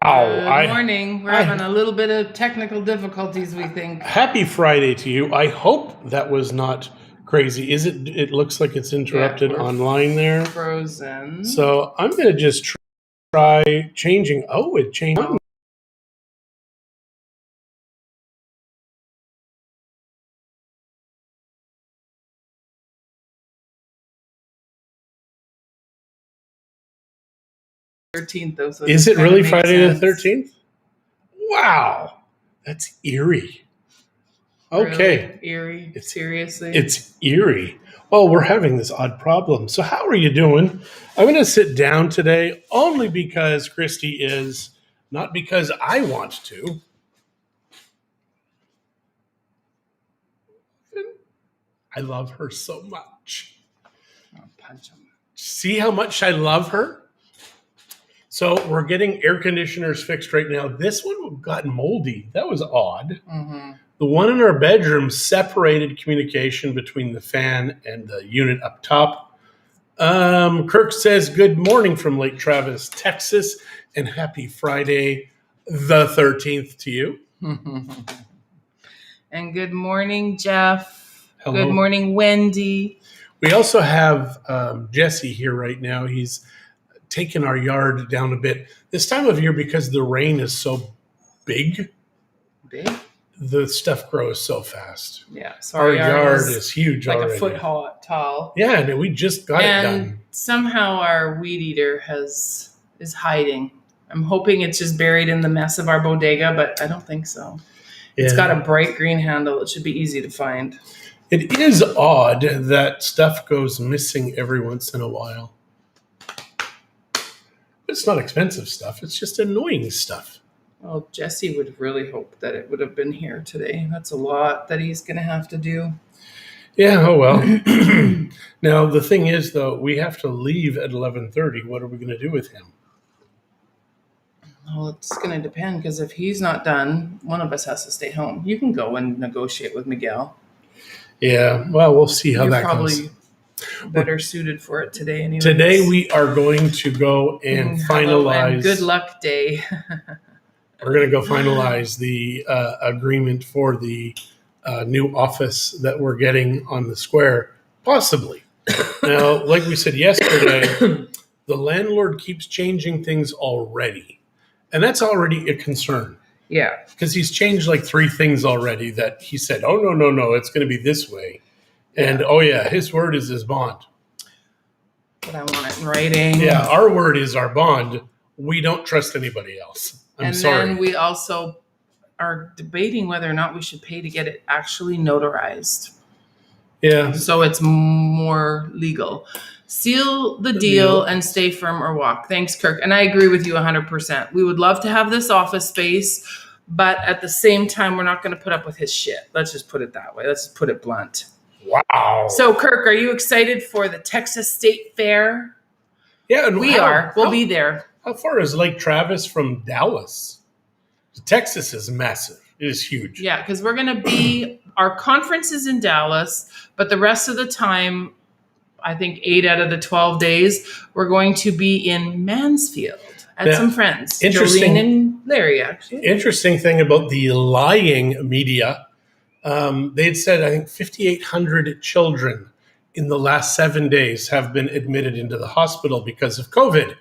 Good morning. We're having a little bit of technical difficulties, we think. Happy Friday to you. I hope that was not crazy. Is it? It looks like it's interrupted online there. Frozen. So I'm going to just try changing. Oh, it changed. Oh. So is it really Friday the 13th? Wow. That's eerie. Okay. Really? Eerie? Seriously? It's eerie. Well, we're having this odd problem. So how are you doing? I'm going to sit down today only because Christie is, not because I want to. I love her so much. I'll punch him. See how much I love her? So we're getting air conditioners fixed right now. This one got moldy. That was odd. Mm-hmm. The one in our bedroom separated communication between the fan and the unit up top. Kirk says, good morning from Lake Travis, Texas, and happy Friday the 13th to you. And good morning, Jeff. Hello. Good morning, Wendy. We also have Jesse here right now. He's taken our yard down a bit. This time of year, because the rain is so big, the stuff grows so fast. Yeah, so our yard is huge like already. A foot tall. Yeah, and we just got it done. And somehow our weed eater is hiding. I'm hoping it's just buried in the mess of our bodega, but I don't think so. Yeah. It's got a bright green handle. It should be easy to find. It is odd that stuff goes missing every once in a while. It's not expensive stuff. It's just annoying stuff. Well, Jesse would really hope that it would have been here today. That's a lot that he's going to have to do. Yeah, oh well. Now, the thing is, though, we have to leave at 11:30. What are we going to do with him? Well, it's going to depend, because if he's not done, one of us has to stay home. You can go and negotiate with Miguel. Yeah, well, we'll see how that goes. You're probably better suited for it today anyways. Today we are going to go and finalize. And good luck day. We're going to go finalize the agreement for the new office that we're getting on the square, possibly. Now, like we said yesterday, the landlord keeps changing things already. And that's already a concern. Yeah. Because he's changed like 3 things already that he said, oh, no, it's going to be this way. And, oh, yeah, his word is his bond. But I want it in writing. Yeah, our word is our bond. We don't trust anybody else. I'm sorry. Then we also are debating whether or not we should pay to get it actually notarized. Yeah. So it's more legal. Seal the deal and stay firm or walk. Thanks, Kirk. And I agree with you 100%. We would love to have this office space, but at the same time, we're not going to put up with his shit. Let's just put it that way. Let's just put it blunt. Wow. So, Kirk, are you excited for the Texas State Fair? Yeah, and we are. We'll be there. How far is Lake Travis from Dallas? Texas is massive. It is huge. Yeah, because we're going to be, our conference is in Dallas, but the rest of the time, I think 8 out of the 12 days, we're going to be in Mansfield at some friends. Jolene and Larry, actually. Interesting thing about the lying media, they'd said, I think, 5,800 children in the last 7 days have been admitted into the hospital because of COVID.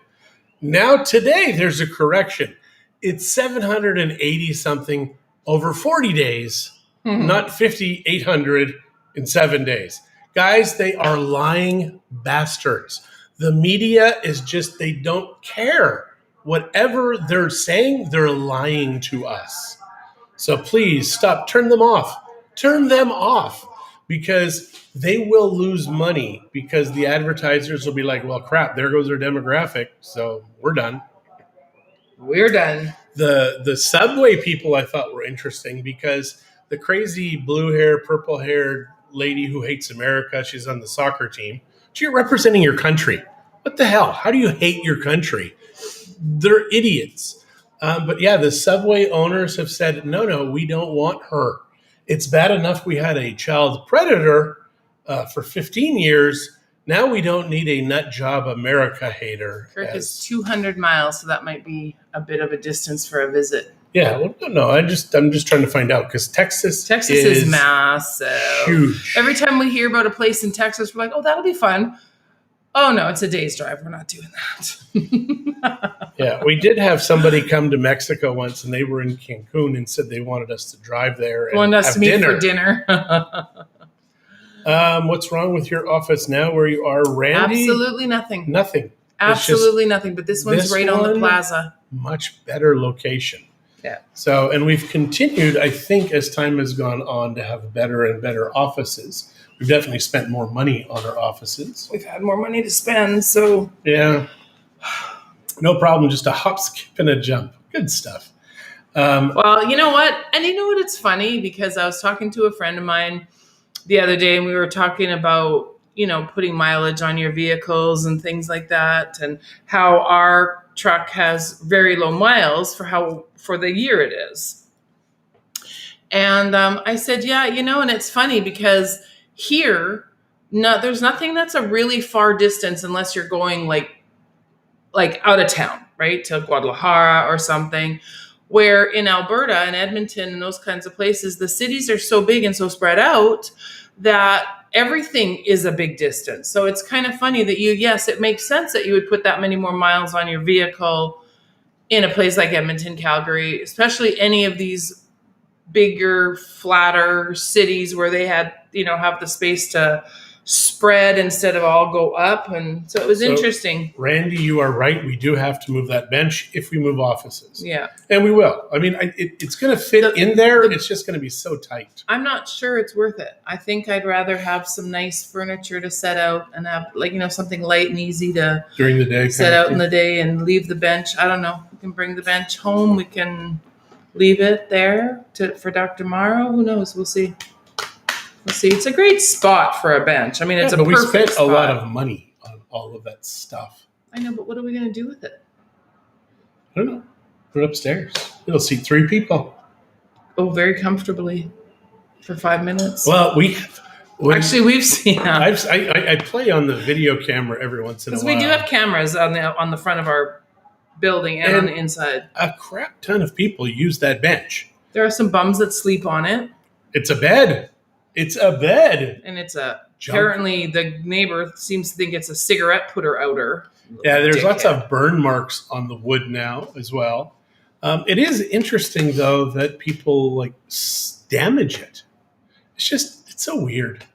Now, today, there's a correction. It's 780 something over 40 days, not 5,800 in 7 days. Guys, they are lying bastards. The media is just, they don't care. Whatever they're saying, they're lying to us. So please stop. Turn them off. Turn them off, because they will lose money, because the advertisers will be like, well, crap, there goes their demographic. So we're done. We're done. The Subway people I thought were interesting, because the crazy blue hair, purple haired lady who hates America, she's on the soccer team. She's representing your country. What the hell? How do you hate your country? They're idiots. But yeah, the Subway owners have said, no, we don't want her. It's bad enough we had a child predator for 15 years. Now we don't need a nut job America hater. Kirk is 200 miles, so that might be a bit of a distance for a visit. Yeah, well, no, I'm just trying to find out because Texas is massive. Huge. Every time we hear about a place in Texas, we're like, oh, that'll be fun. Oh, no, it's a day's drive. We're not doing that. Yeah, we did have somebody come to Mexico once, and they were in Cancun and said they wanted us to drive there and wanted us have to meet dinner. for dinner. What's wrong with your office now where you are, Randy? Absolutely nothing. Nothing. Absolutely nothing. But this one's right on the plaza. Much better location. Yeah. So, and we've continued, I think, as time has gone on to have better and better offices. We've definitely spent more money on our offices. We've had more money to spend, so. Yeah. No problem. Just a hop, skip, and a jump. Good stuff. Well, you know what? And you know what? It's funny because I was talking to a friend of mine the other day and we were talking about, putting mileage on your vehicles and things like that and how our truck has very low miles for the year it is. And I said, yeah, and it's funny because here, there's nothing that's a really far distance unless you're going like out of town, right? To Guadalajara or something. Where in Alberta and Edmonton and those kinds of places, the cities are so big and so spread out that everything is a big distance. So it's kind of funny that yes, it makes sense that you would put that many more miles on your vehicle in a place like Edmonton, Calgary, especially any of these bigger, flatter cities where they had, have the space to spread instead of all go up. And so it was interesting. Randy, you are right. We do have to move that bench if we move offices. Yeah. And we will. I mean, it's going to fit in there. It's just going to be so tight. I'm not sure it's worth it. I think I'd rather have some nice furniture to set out and have something light and easy to during the day set out in the day and leave the bench. I don't know. We can bring the bench home. We can leave it there for Dr. Morrow. Who knows? We'll see. It's a great spot for a bench. I mean, it's a perfect spot. We spent a lot of money on all of that stuff. I know, but what are we going to do with it? I don't know. Put it upstairs. It'll seat 3 people. Oh, very comfortably for 5 minutes. Well, we've seen that. I play on the video camera every once in a while. Because we do have cameras on the front of our building and on the inside. A crap ton of people use that bench. There are some bums that sleep on it. It's a bed. It's a bed. And apparently the neighbor seems to think it's a cigarette putter outer. Yeah, there's lots of burn marks on the wood now as well. It is interesting, though, that people damage it. It's so weird.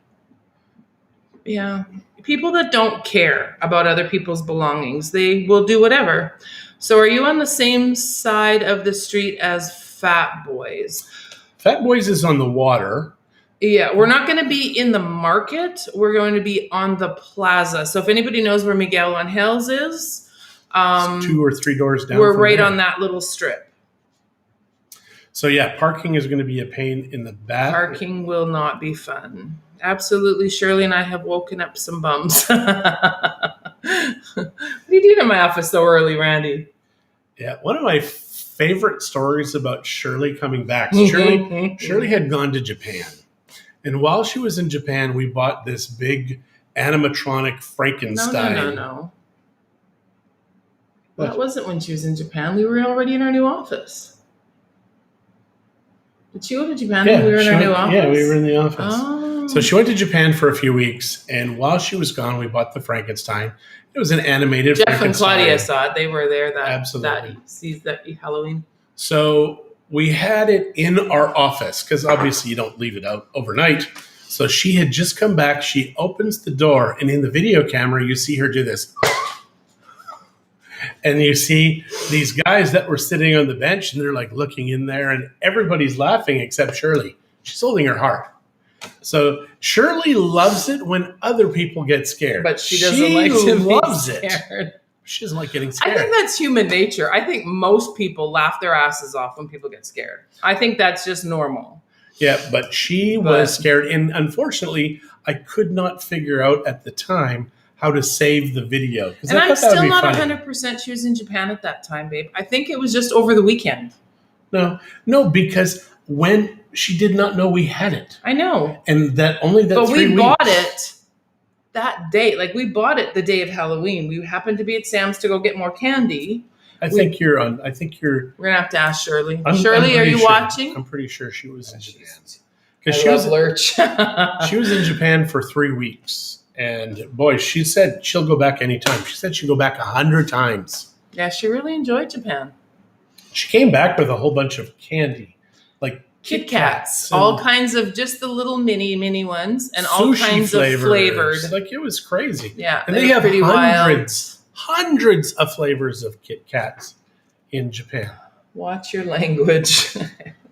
Yeah. People that don't care about other people's belongings, they will do whatever. So are you on the same side of the street as Fat Boys? Fat Boys is on the water. Yeah, we're not going to be in the market. We're going to be on the plaza. So if anybody knows where Miguel on Hills is, it's 2 or 3 doors down. We're right on that little strip. So yeah, parking is going to be a pain in the back. Parking will not be fun. Absolutely. Shirley and I have woken up some bums. What are you doing in my office so early, Randy? Yeah, one of my favorite stories about Shirley coming back. Shirley had gone to Japan. And while she was in Japan, we bought this big animatronic Frankenstein. No. That wasn't when she was in Japan. We were already in our new office. Did she go to Japan when we were in our new office? Yeah, we were in the office. Oh. So she went to Japan for a few weeks. And while she was gone, we bought the Frankenstein. It was an animated Jeff Frankenstein. and Claudia saw it. They were there Absolutely. that Halloween. So we had it in our office because obviously you don't leave it out overnight. So she had just come back. She opens the door, and in the video camera, you see her do this. And you see these guys that were sitting on the bench, and they're looking in there, and everybody's laughing except Shirley. She's holding her heart. So Shirley loves it when other people get scared. But she doesn't like to loves be scared. It. She doesn't like getting scared. I think that's human nature. I think most people laugh their asses off when people get scared. I think that's just normal. Yeah, but she was scared. And unfortunately, I could not figure out at the time how to save the video. And I'm still not 100% she was in Japan at that time, babe. I think it was just over the weekend. No, because when she did not know we had it. I know. And that only that 3 weeks. But we bought it that day. Like we bought it the day of Halloween. We happened to be at Sam's to go get more candy. I think you're on. I think you're. We're gonna have to ask Shirley. I'm Shirley, are pretty you sure- watching? I'm pretty sure she was in Japan I because she love was Lurch. she was in Japan for 3 weeks, and boy, she said she'll go back anytime. She said she'd go back 100 times. Yeah, she really enjoyed Japan. She came back with a whole bunch of candy, like Kit Kats, all kinds of just the little mini ones, and all sushi kinds of flavored. Like it was crazy. Yeah, And they were have pretty wild. hundreds of flavors of Kit Kats in Japan. Watch your language.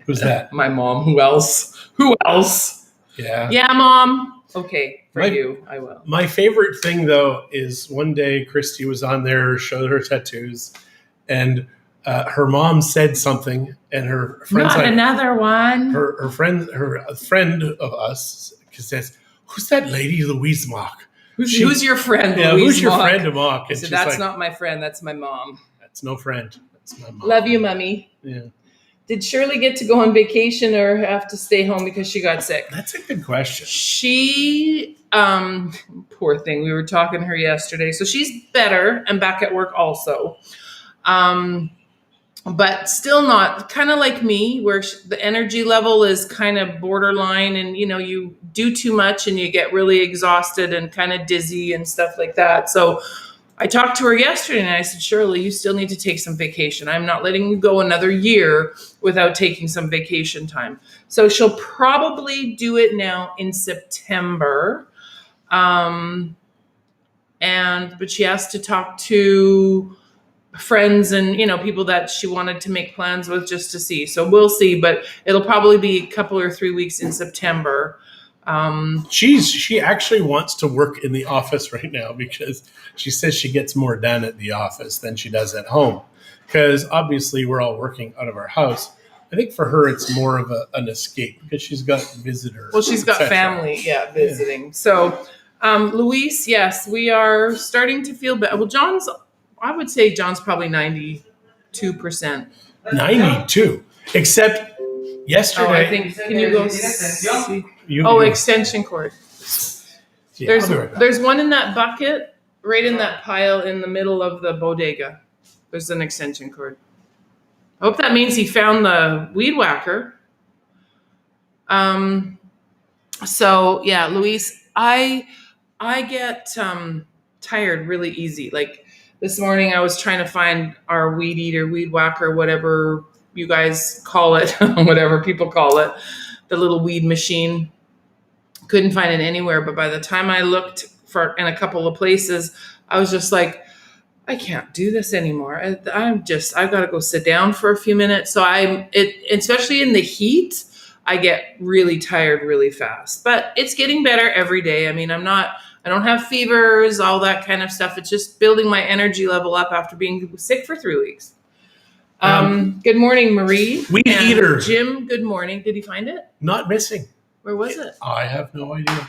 Who's that? My mom. Who else? Who else? Yeah. Yeah, Mom. Okay, for My- you, I will. My favorite thing, though, is one day Christie was on there, showed her tattoos, and her mom said something, and her friend's Not like, another one. her friend of us says, "Who's that lady, Louise Mock?" Who's your friend? Yeah, Louise who's your Mock? friend of Mock? I And said, she's that's like, not my friend. That's my mom. that's no friend. That's my mom. Love you, Mummy. Yeah, Did Shirley get to go on vacation or have to stay home because she got sick? that's a good question. She, poor thing. We were talking to her yesterday. So she's better and back at work also. But still not, kind of like me, where the energy level is kind of borderline, and you do too much and you get really exhausted and kind of dizzy and stuff like that. So I talked to her yesterday and I said, Shirley, you still need to take some vacation. I'm not letting you go another year without taking some vacation time. So she'll probably do it now in September. But she has to talk to friends and people that she wanted to make plans with just to see. So we'll see, but it'll probably be a couple or 3 weeks in September. She actually wants to work in the office right now because she says she gets more done at the office than she does at home. Because obviously we're all working out of our house. I think for her it's more of an escape because she's got visitors. Well, she's got et cetera. family, visiting. Yeah. So, Luis, yes, we are starting to feel better. Well, I would say John's probably 92%. 92, except yesterday. Oh, I think. Can you go see? You- Extension cord. Yeah, I'll be right back. There's one in that bucket, right in that pile in the middle of the bodega. There's an extension cord. I hope that means he found the weed whacker. So yeah, Luis, I get tired really easy. Like this morning, I was trying to find our weed eater, weed whacker, whatever you guys call it, whatever people call it, the little weed machine. Couldn't find it anywhere. But by the time I looked in a couple of places, I was just like, I can't do this anymore. I've got to go sit down for a few minutes. So especially in the heat, I get really tired really fast, but it's getting better every day. I mean, I don't have fevers, all that kind of stuff. It's just building my energy level up after being sick for 3 weeks. Good morning, Marie. Weed And eater. Jim, good morning. Did he find it? Not missing. Where was it? I have no idea.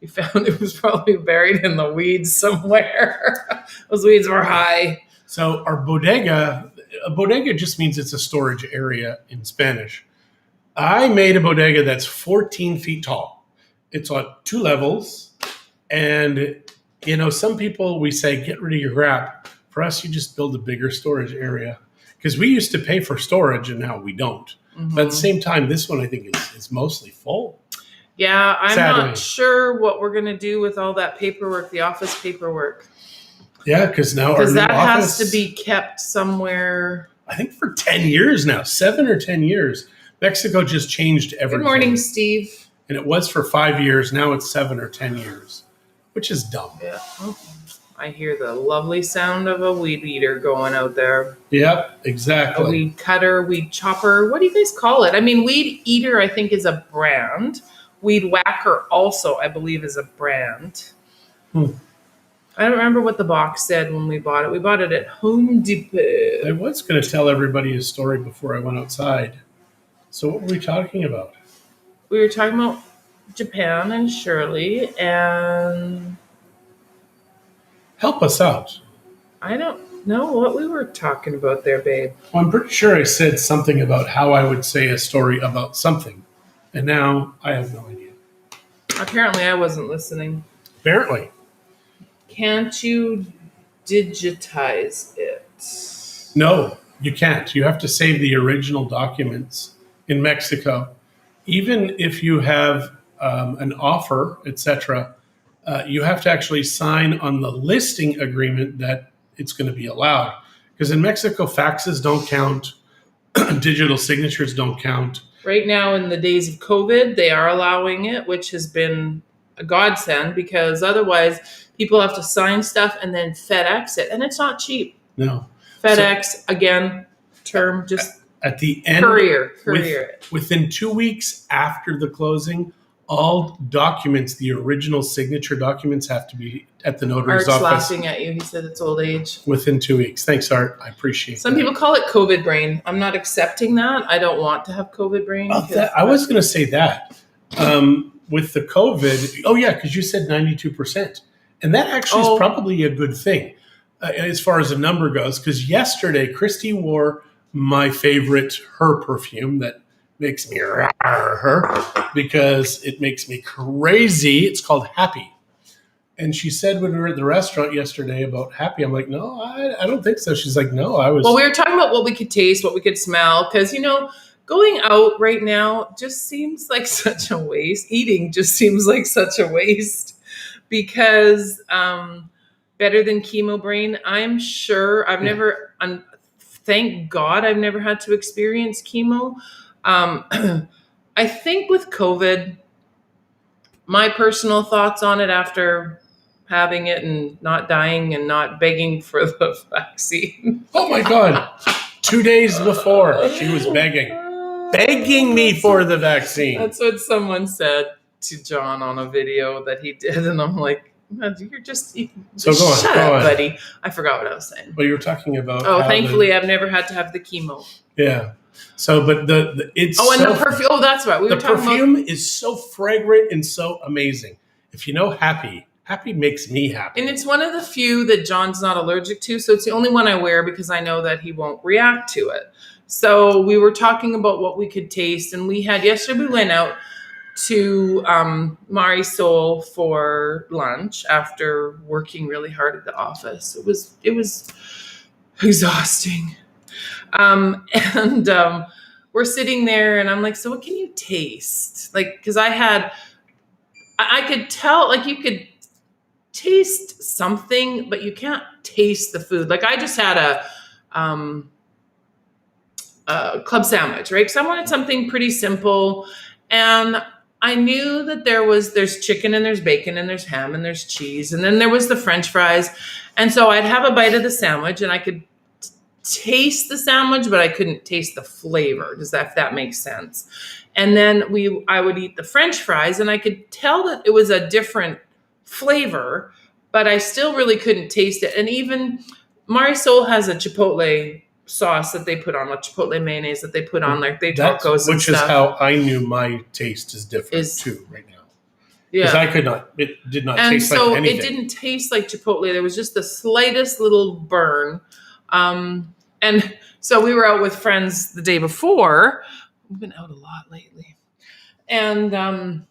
You found it was probably buried in the weeds somewhere. Those weeds were high. So a bodega just means it's a storage area in Spanish. I made a bodega that's 14 feet tall. It's on 2 levels. And, some people, we say, get rid of your crap. For us, you just build a bigger storage area. Because we used to pay for storage and now we don't. Mm-hmm. But at the same time, this one I think is mostly full. Yeah, I'm Sadly. not sure what we're going to do with all that paperwork, the office paperwork. Yeah, because now our Because new that office, has to be kept somewhere. I think for 10 years now, 7 or 10 years. Mexico just changed everything. Good morning, Steve. And it was for 5 years. Now it's 7 or 10 years, which is dumb. Yeah. Oh, I hear the lovely sound of a weed eater going out there. Yep, A exactly. weed cutter, weed chopper. What do you guys call it? I mean, weed eater, I think, is a brand. Weed whacker also, I believe, is a brand. I don't remember what the box said when we bought it. We bought it at Home Depot. I was going to tell everybody a story before I went outside. So what were we talking about? We were talking about Japan and Shirley, and Help us out. I don't know what we were talking about there, babe. Well, I'm pretty sure I said something about how I would say a story about something. And now I have no idea. Apparently, I wasn't listening. Apparently. Can't you digitize it? No, you can't. You have to save the original documents in Mexico. Even if you have an offer, etc., you have to actually sign on the listing agreement that it's going to be allowed. Because in Mexico, faxes don't count, digital signatures don't count. Right now, in the days of COVID, they are allowing it, which has been a godsend because otherwise people have to sign stuff and then FedEx it, and it's not cheap. No. FedEx, again, term, just At the end, courier. within 2 weeks after the closing, all documents, the original signature documents, have to be at the notary's Art's office laughing at you. He said it's old age. within 2 weeks. Thanks, Art. I appreciate Some that. people call it COVID brain. I'm not accepting that. I don't want to have COVID brain. I was going to say that. With the COVID, because you said 92%. And that actually is probably a good thing as far as the number goes, because yesterday, Christie wore my favorite, her perfume that makes me her because it makes me crazy. It's called Happy. And she said when we were at the restaurant yesterday about Happy, I'm like, no, I don't think so. She's like, no, I was. Well, we were talking about what we could taste, what we could smell, because, going out right now just seems like such a waste. Eating just seems like such a waste because better than chemo brain, I'm sure thank God I've never had to experience chemo. I think with COVID, my personal thoughts on it after having it and not dying and not begging for the vaccine. Oh my God. 2 days before, she was begging me for the vaccine. That's what someone said to John on a video that he did. And I'm like, So go on, shut up, buddy. I forgot what I was saying. But you were talking about. Thankfully, I've never had to have the chemo. Yeah. So, but it's. The perfume. Oh, that's right. The perfume is so fragrant and so amazing. If you know Happy makes me happy. And it's one of the few that John's not allergic to. So it's the only one I wear because I know that he won't react to it. So we were talking about what we could taste. And yesterday we went out to Marisol for lunch after working really hard at the office. It was exhausting. We're sitting there and I'm like, so what can you taste? Like, because I could tell, like you could taste something, but you can't taste the food. Like I just had a club sandwich, right? Because I wanted something pretty simple. And I knew that there's chicken and there's bacon and there's ham and there's cheese. And then there was the French fries. And so I'd have a bite of the sandwich and I could taste the sandwich, but I couldn't taste the flavor. If that makes sense? And then I would eat the French fries and I could tell that it was a different flavor, but I still really couldn't taste it. And even Marisol has a chipotle sauce that they put on, a chipotle mayonnaise that they put on, like they tacos and which stuff. Is how I knew my taste is different too right now. Yeah, because it did not taste like anything. It didn't taste like chipotle. There was just the slightest little burn. And so we were out with friends the day before. We've been out a lot lately, and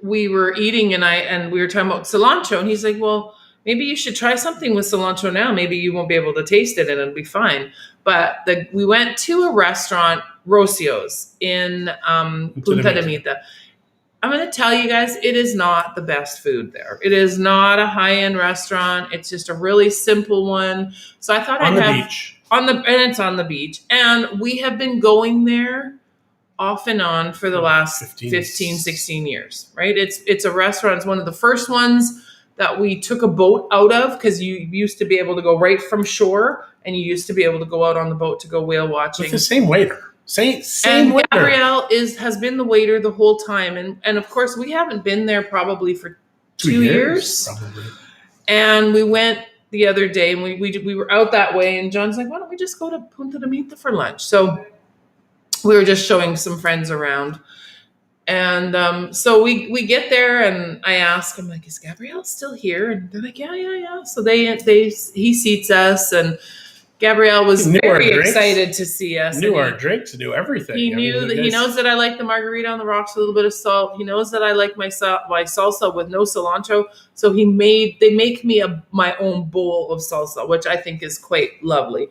we were eating, and we were talking about cilantro, and he's like, well, maybe you should try something with cilantro now. Maybe you won't be able to taste it and it'll be fine. But we went to a restaurant, Rocio's, in Punta de Mita. I'm going to tell you guys, it is not the best food there. It is not a high-end restaurant. It's just a really simple one. So I thought and it's on the beach. And we have been going there off and on for the last 15, 16 years, right? It's a restaurant. It's one of the first ones that we took a boat out of because you used to be able to go right from shore and you used to be able to go out on the boat to go whale watching. With the same waiter. Same and waiter. Gabrielle has been the waiter the whole time. And of course, we haven't been there probably for 2 years. Probably. And we went the other day and we were out that way and John's like, why don't we just go to Punta de Mita for lunch? So we were just showing some friends around. And so we get there and I ask, I'm like, is Gabrielle still here? And they're like, yeah. So he seats us and Gabrielle was Knew our very drinks. Excited to see us. Knew and our drinks, knew everything. He knew that he knows that I like the margarita on the rocks, a little bit of salt. He knows that I like my salsa with no cilantro. So they make me my own bowl of salsa, which I think is quite lovely.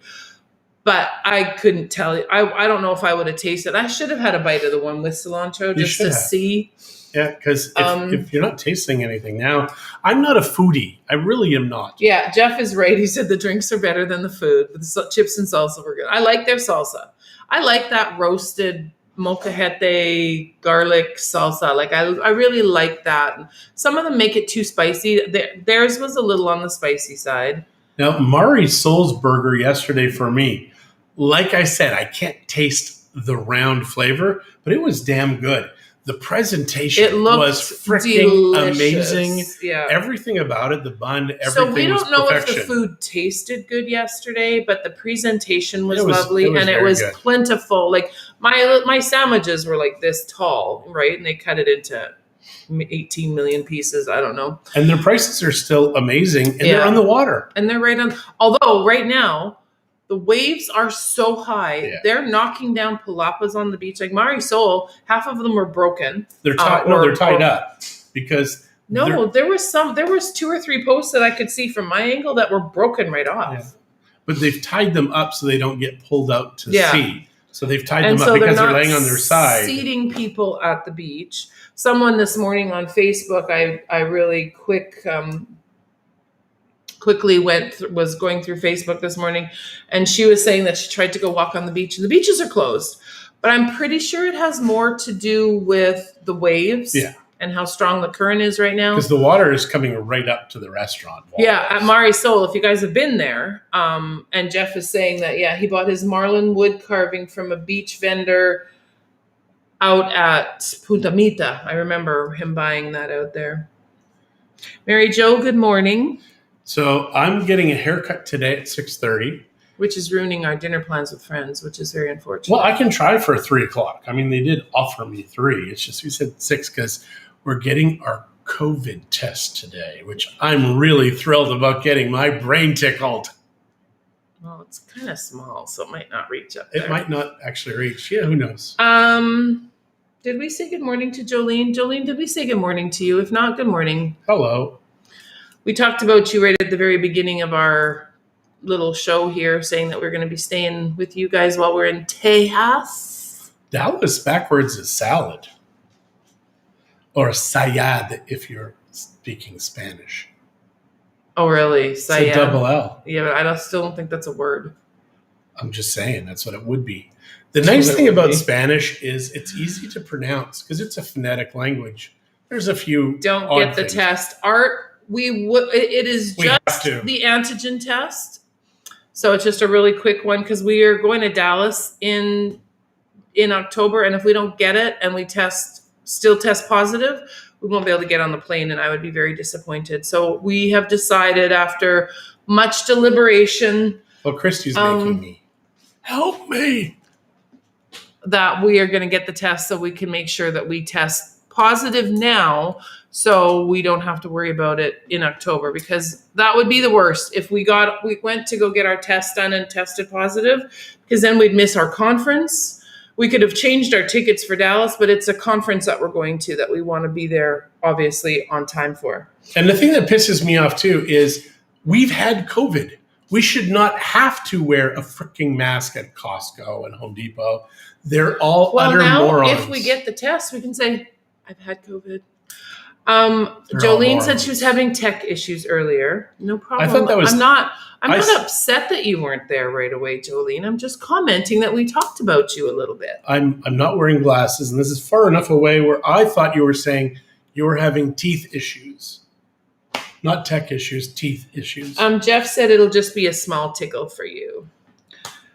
But I couldn't tell you. I don't know if I would have tasted. I should have had a bite of the one with cilantro just to see. Yeah, because if you're not tasting anything now, I'm not a foodie. I really am not. Yeah, Jeff is right. He said the drinks are better than the food. The chips and salsa were good. I like their salsa. I like that roasted molcajete garlic salsa. Like I really like that. Some of them make it too spicy. Theirs was a little on the spicy side. Now, Mari Soul's burger yesterday for me, like I said, I can't taste the round flavor, but it was damn good. The presentation was freaking amazing. Yeah. Everything about it, the bun, everything was perfection. So we don't know if the food tasted good yesterday, but the presentation was lovely and it was plentiful. Like my sandwiches were like this tall, right? And they cut it into 18 million pieces. I don't know. And their prices are still amazing and they're on the water. And they're right on. Although right now, the waves are so high. Yeah. They're knocking down palapas on the beach. Like Mari Sol, half of them were broken. They're tied up because there was 2 or 3 posts that I could see from my angle that were broken right off. Yeah. But they've tied them up so they don't get pulled out to sea. So they've tied them up because they're laying on their side. Seating people at the beach. Someone this morning on Facebook, I really quickly was going through Facebook this morning, and she was saying that she tried to go walk on the beach and the beaches are closed. But I'm pretty sure it has more to do with the waves and how strong the current is right now. Because the water is coming right up to the restaurant walls. Yeah, at Mari Sol, if you guys have been there, and Jeff is saying that, he bought his marlin wood carving from a beach vendor out at Punta Mita. I remember him buying that out there. Mary Jo, good morning. So I'm getting a haircut today at 6:30. Which is ruining our dinner plans with friends, which is very unfortunate. Well, I can try for 3 o'clock. I mean, they did offer me 3. It's just we said 6 because we're getting our COVID test today, which I'm really thrilled about getting my brain tickled. Well, it's kind of small, so it might not reach up there. It might not actually reach. Yeah, who knows? Did we say good morning to Jolene? Jolene, did we say good morning to you? If not, good morning. Hello. We talked about you right at the very beginning of our little show here, saying that we're going to be staying with you guys while we're in Tejas. Dallas backwards is salad. Or sayad if you're speaking Spanish. Oh, really? Sayad. It's a double L. Yeah, but I still don't think that's a word. I'm just saying, that's what it would be. The nice thing about Spanish is it's easy to pronounce because it's a phonetic language. There's a few Don't get the test. Art, it is just the antigen test. So it's just a really quick one because we are going to Dallas in October. And if we don't get it and we still test positive, we won't be able to get on the plane and I would be very disappointed. So we have decided after much deliberation. Well, Christie's making me. Help me. That we are going to get the test so we can make sure that we test positive now so we don't have to worry about it in October, because that would be the worst if we went to go get our test done and tested positive, because then we'd miss our conference. We could have changed our tickets for Dallas, but it's a conference that we're going to that we want to be there obviously on time for. And the thing that pisses me off too is we've had COVID. We should not have to wear a freaking mask at Costco and Home Depot. They're all utter morons. If we get the test, we can say, I've had COVID. Jolene said she was having tech issues earlier. No problem. I thought that was. I'm not upset that you weren't there right away, Jolene. I'm just commenting that we talked about you a little bit. I'm not wearing glasses, and this is far enough away where I thought you were saying you were having teeth issues. Not tech issues, teeth issues. Jeff said it'll just be a small tickle for you.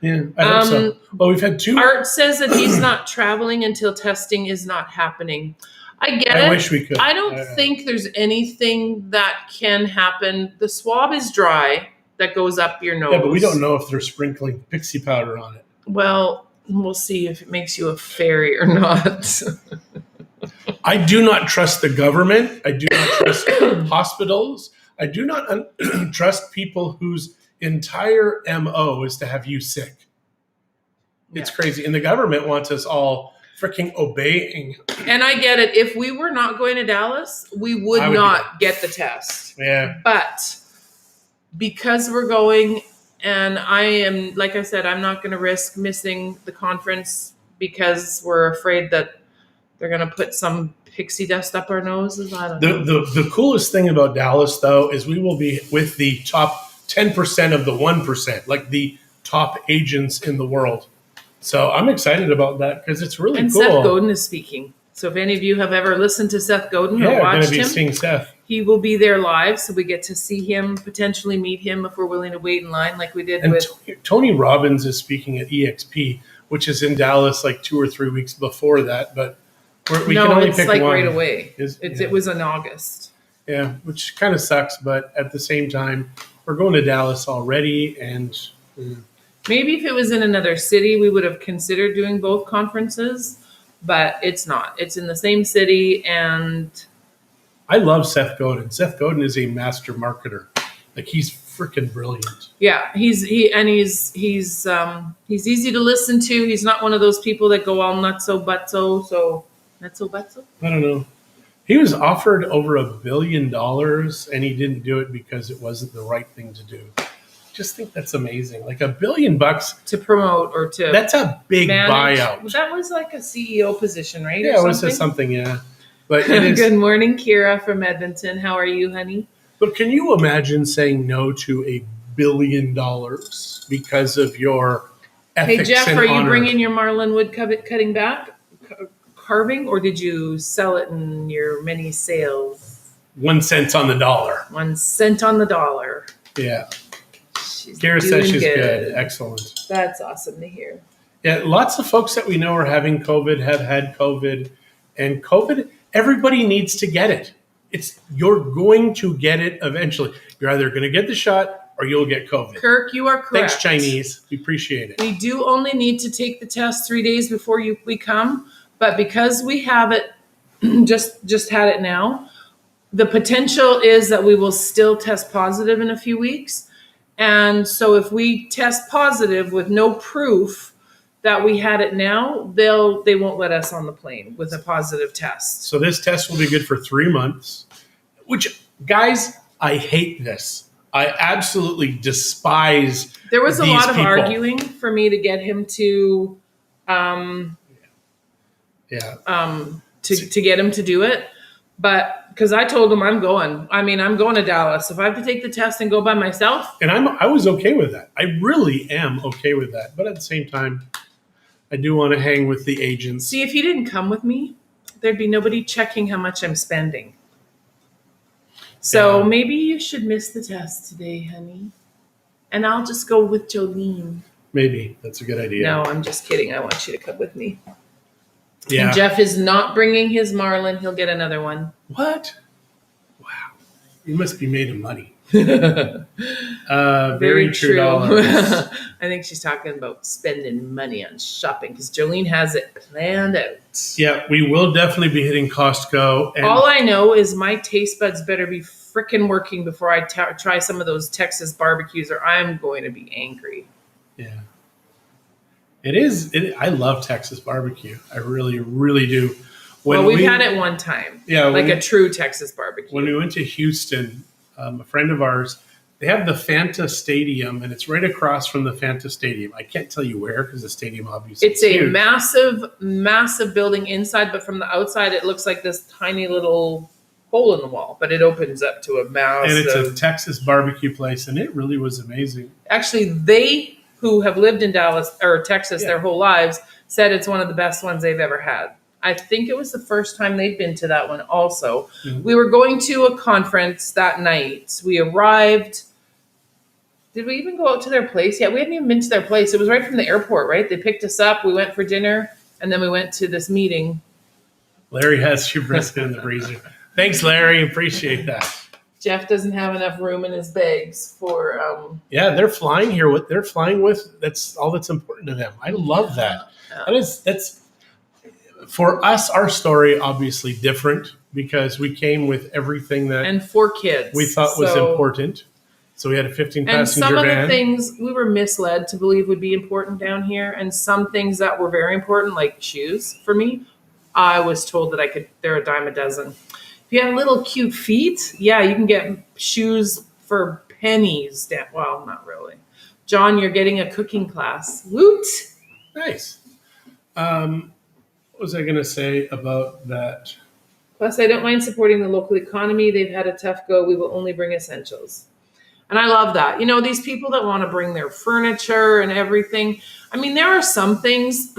Yeah, I hope so. Well, we've had 2. Art says that he's not traveling until testing is not happening. I get it. I wish we could. I don't think there's anything that can happen. The swab is dry that goes up your nose. Yeah, but we don't know if they're sprinkling pixie powder on it. Well, we'll see if it makes you a fairy or not. I do not trust the government. I do not trust hospitals. I do not trust people whose entire MO is to have you sick. It's crazy. And the government wants us all freaking obeying. And I get it. If we were not going to Dallas, we would not get the test. Yeah. But because we're going, and I am, like I said, I'm not going to risk missing the conference because we're afraid that they're going to put some pixie dust up our noses. I don't know. The coolest thing about Dallas, though, is we will be with the top 10% of the 1%, like the top agents in the world. So I'm excited about that because it's really and cool. Seth Godin is speaking. So if any of you have ever listened to Seth Godin or watched him, seeing Seth. He will be there live, so we get to see him, potentially meet him if we're willing to wait in line like we did with... Tony Robbins is speaking at EXP, which is in Dallas like 2 or 3 weeks before that, but we can only pick like one. right away. It was in August. Yeah, which kind of sucks, but at the same time, we're going to Dallas already, and... Maybe if it was in another city, we would have considered doing both conferences, but it's not. It's in the same city, and... I love Seth Godin. Seth Godin is a master marketer. Like, he's freaking brilliant. Yeah, he's easy to listen to. He's not one of those people that go all nutso butso. So nutso butso? I don't know. He was offered over $1 billion, and he didn't do it because it wasn't the right thing to do. Just think that's amazing. Like $1 billion to promote or to that's a big manage. Buyout. That was like a CEO position, right? Yeah, it was something. Yeah. But it is, Good morning, Kira from Edmonton. How are you, honey? But can you imagine saying no to $1 billion because of your ethics? Hey Jeff, and are you honor? bringing your marlin wood cutting back, carving, or did you sell it in your many sales? 1 cent on the dollar. 1 cent on the dollar. Yeah. She's Kira says she's good. Excellent. That's awesome to hear. Yeah, lots of folks that we know are having COVID, have had COVID, and COVID. Everybody needs to get it. You're going to get it eventually. You're either going to get the shot or you'll get COVID. Kirk, you are correct. Thanks, Chinese. We appreciate it. We do only need to take the test 3 days before we come, but because we have it, just had it now, the potential is that we will still test positive in a few weeks. And so if we test positive with no proof that we had it now, they won't let us on the plane with a positive test. So this test will be good for 3 months, which, guys, I hate this. I absolutely despise There was a these lot of people. arguing for me to get him to get him to do it. But because I told him I'm going. I mean, I'm going to Dallas. If I have to take the test and go by myself. And I was okay with that. I really am okay with that. But at the same time, I do want to hang with the agents. See, if you didn't come with me, there'd be nobody checking how much I'm spending. So maybe you should miss the test today, honey. And I'll just go with Jolene. Maybe. That's a good idea. No, I'm just kidding. I want you to come with me. Yeah. And Jeff is not bringing his marlin. He'll get another one. What? Wow. You must be made of money. Very true dollars. I think she's talking about spending money on shopping because Jolene has it planned out. Yeah, we will definitely be hitting Costco. And all I know is my taste buds better be freaking working before I try some of those Texas barbecues or I'm going to be angry. Yeah. It is. I love Texas barbecue. I really, really do. We've had it one time. Yeah. Like a true Texas barbecue. When we went to Houston, a friend of ours, they have the Fanta Stadium, and it's right across from the Fanta Stadium. I can't tell you where because the stadium obviously it's a huge. massive building inside, but from the outside it looks like this tiny little hole in the wall, but it opens up to a massive. And it's a Texas barbecue place, and it really was amazing. Actually, they who have lived in Dallas or Texas their whole lives said it's one of the best ones they've ever had. I think it was the first time they'd been to that one also. Mm-hmm. We were going to a conference that night. We arrived. Did we even go out to their place? Yeah, we hadn't even been to their place. It was right from the airport, right? They picked us up. We went for dinner, and then we went to this meeting. Larry has your brisket in the freezer. Thanks, Larry. Appreciate that. Jeff doesn't have enough room in his bags for... Yeah, they're flying here. What they're flying with, that's all that's important to them. I love that. Yeah. That's for us, our story obviously different because we came with everything that... And 4 kids. We thought was important. So we had a 15 And passenger some of the van. things we were misled to believe would be important down here, and some things that were very important, like shoes for me, I was told that they're a dime a dozen. If you have little cute feet, yeah, you can get shoes for pennies. Well, not really. John, you're getting a cooking class. Woot! Nice. What was I going to say about that? Plus, I don't mind supporting the local economy. They've had a tough go. We will only bring essentials. And I love that. You know, these people that want to bring their furniture and everything. I mean, there are some things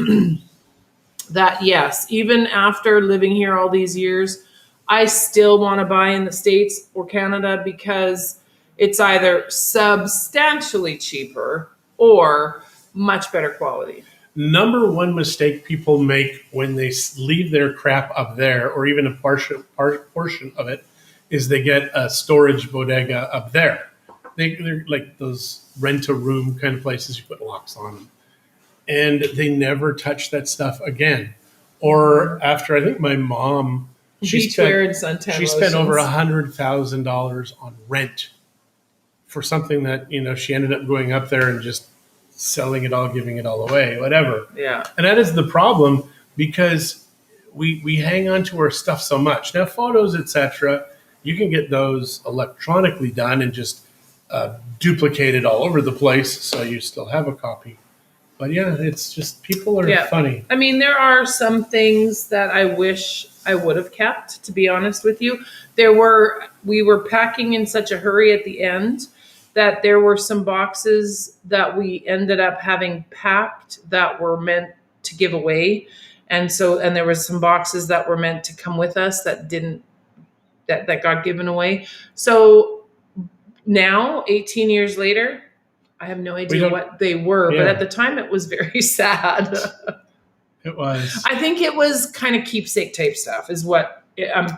that, yes, even after living here all these years, I still want to buy in the States or Canada because it's either substantially cheaper or much better quality. Number one mistake people make when they leave their crap up there, or even a portion of it, is they get a storage bodega up there. They're like those rent-a-room kind of places you put locks on them. And they never touch that stuff again. Or after, I think my mom, she spent over $100,000 on rent for something that, you know, she ended up going up there and just selling it all, giving it all away, whatever. Yeah. And that is the problem, because we hang on to our stuff so much. Now, photos, etc., you can get those electronically done and just duplicated all over the place, so you still have a copy. But yeah, it's just people are funny. I mean, there are some things that I wish I would have kept, to be honest with you. We were packing in such a hurry at the end that there were some boxes that we ended up having packed that were meant to give away. And there was some boxes that were meant to come with us that got given away. So now, 18 years later, I have no idea what they were, but at the time it was very sad. It was. I think it was kind of keepsake type stuff is what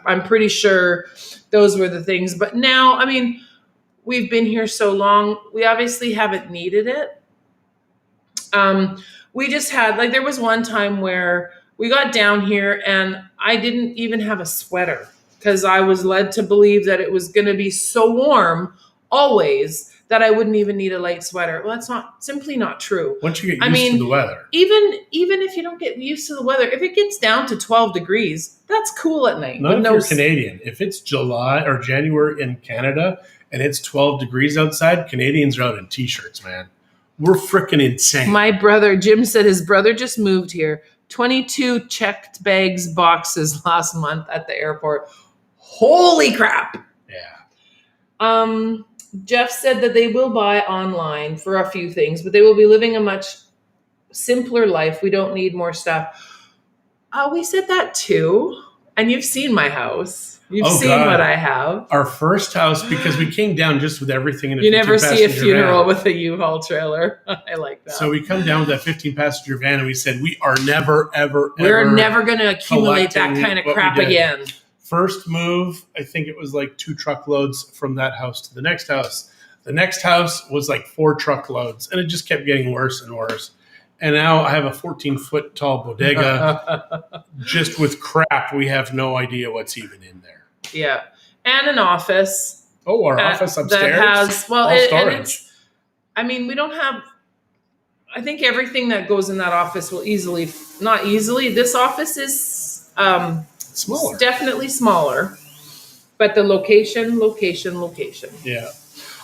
I'm pretty sure those were the things. But now, I mean, we've been here so long, we obviously haven't needed it. We just had, like, there was one time where we got down here and I didn't even have a sweater because I was led to believe that it was going to be so warm always that I wouldn't even need a light sweater. Well, that's simply not true. Once you get used to the weather. Even if you don't get used to the weather, if it gets down to 12 degrees, that's cool at night. Not if you're Canadian. If it's July or January in Canada and it's 12 degrees outside, Canadians are out in t-shirts, man. We're freaking insane. My brother, Jim, said his brother just moved here. 22 checked bags boxes last month at the airport. Holy crap. Yeah. Jeff said that they will buy online for a few things, but they will be living a much simpler life. We don't need more stuff. We said that too. And you've seen my house. You've seen what I have. Our first house, because we came down just with everything in a 15-passenger van. You never see a funeral with a U-Haul trailer. I like that. So we come down with that 15-passenger van and we said, we are never, ever, we're never going to accumulate that kind of crap again. First move, I think it was like 2 truckloads from that house to the next house. The next house was like 4 truckloads, and it just kept getting worse and worse. And now I have a 14-foot tall bodega just with crap. We have no idea what's even in there. Yeah. And an office. Oh, our office upstairs? That has, well, storage. We don't have, I think everything that goes in that office will not easily, this office is smaller. Definitely smaller, but the location. Yeah.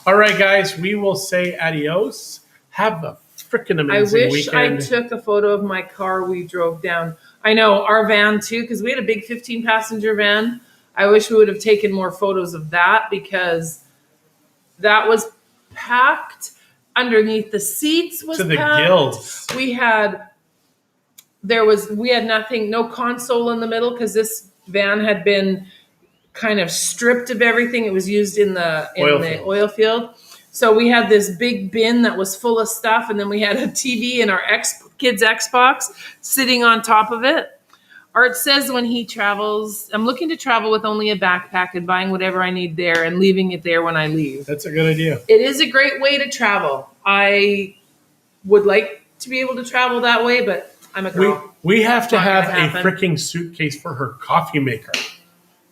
All right, guys, we will say adios. Have a freaking amazing weekend. I wish I took a photo of my car we drove down. I know, our van too, because we had a big 15-passenger van. I wish we would have taken more photos of that because that was packed. Underneath the seats was packed. To the gills. We had nothing, no console in the middle because this van had been kind of stripped of everything. It was used in the oil field. So we had this big bin that was full of stuff, and then we had a TV and our kid's Xbox sitting on top of it. Art says when he travels, I'm looking to travel with only a backpack and buying whatever I need there and leaving it there when I leave. That's a good idea. It is a great way to travel. I would like to be able to travel that way, but I'm a girl. We have to have a freaking suitcase for her coffee maker.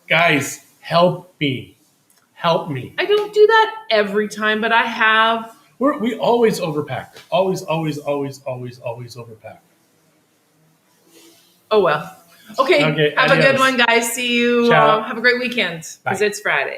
Guys, help me. help me. I don't do that every time, but I have. We always overpack. Always, always, always, always, always overpack. Oh well. Okay. Have a good adios. one, guys. See you. Ciao. Have a great weekend because Bye. it's Friday.